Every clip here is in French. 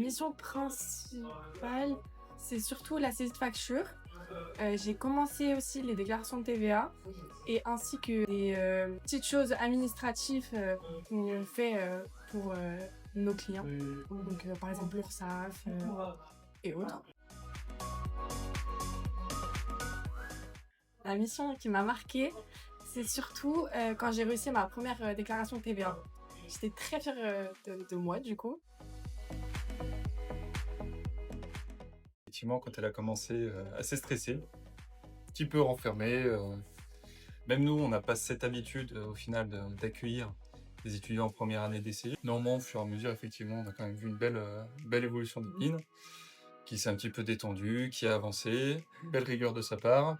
mission principale, c'est surtout la saisie de facture. J'ai commencé aussi les déclarations de TVA et ainsi que des petites choses administratives qu'on fait pour nos clients. Donc par exemple l'URSSAF et autres. La mission qui m'a marquée, c'est surtout quand j'ai réussi ma première déclaration de TVA. J'étais très fière de moi du coup. Effectivement, quand elle a commencé, assez stressée, un petit peu renfermée. Même nous, on n'a pas cette habitude, au final, d'accueillir des étudiants en première année d'ECG. Néanmoins, au fur et à mesure, effectivement, on a quand même vu une belle évolution de Mine, qui s'est un petit peu détendue, qui a avancé, une belle rigueur de sa part,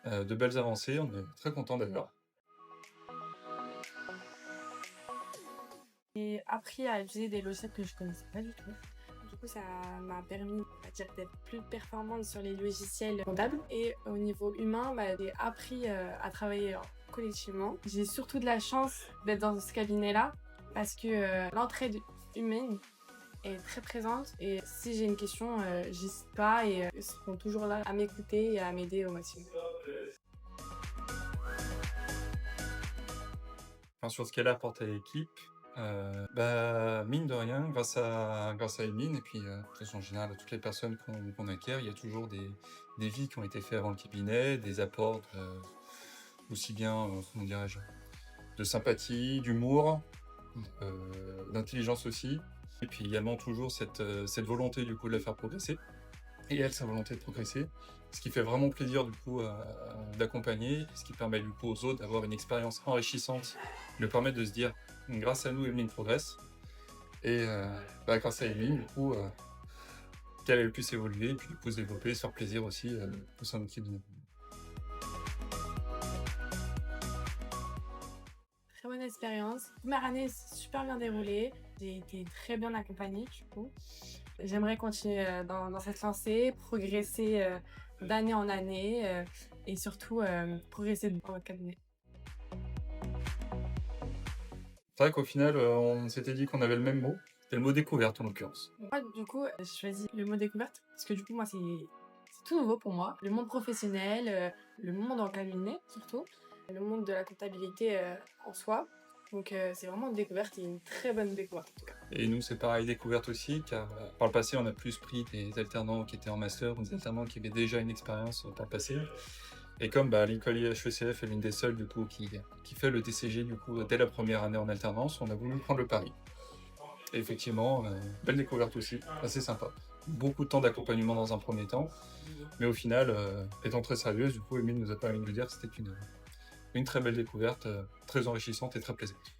de belles avancées. On est très contents d'ailleurs. J'ai appris à utiliser des logiciels que je connaissais pas du tout. Du coup, ça m'a permis, on va dire, d'être plus performante sur les logiciels comptables. Et au niveau humain, j'ai appris à travailler collectivement. J'ai surtout de la chance d'être dans ce cabinet-là parce que l'entraide humaine est très présente. Et si j'ai une question, j'hésite pas et ils seront toujours là à m'écouter et à m'aider au maximum. Enfin, sur ce qu'elle apporte à l'équipe, mine de rien, grâce à Emine et puis de toute façon en général à toutes les personnes qu'on acquiert, il y a toujours des vies qui ont été faites avant le cabinet, des apports aussi bien, comment dirais-je, de sympathie, d'humour, d'intelligence aussi, et puis également toujours cette volonté du coup de la faire progresser, et elle sa volonté de progresser, ce qui fait vraiment plaisir du coup d'accompagner, ce qui permet du coup aux autres d'avoir une expérience enrichissante, de permettre de se dire grâce à nous Emeline progresse, et grâce à Emeline du coup qu'elle puisse évoluer, et puis du coup se développer, se faire plaisir aussi au sein de l'équipe de nous. Très bonne expérience. Première année s'est super bien déroulée. J'ai été très bien accompagnée du coup. J'aimerais continuer dans cette lancée, progresser d'année en année et surtout progresser dans votre cabinet. C'est vrai qu'au final, on s'était dit qu'on avait le même mot, c'était le mot découverte en l'occurrence. Moi, du coup, j'ai choisi le mot découverte parce que du coup, moi, c'est tout nouveau pour moi. Le monde professionnel, le monde en cabinet surtout, le monde de la comptabilité en soi. Donc, c'est vraiment une découverte et une très bonne découverte en tout cas. Et nous, c'est pareil, découverte aussi, car par le passé, on a plus pris des alternants qui étaient en master ou des alternants qui avaient déjà une expérience par le passé. Et comme l'école IHECF est l'une des seules du coup, qui fait le TCG du coup, dès la première année en alternance, on a voulu prendre le pari. Et effectivement, belle découverte aussi, assez sympa. Beaucoup de temps d'accompagnement dans un premier temps, mais au final, étant très sérieuse, du coup, Emile nous a permis de nous dire que c'était une très belle découverte, très enrichissante et très plaisante.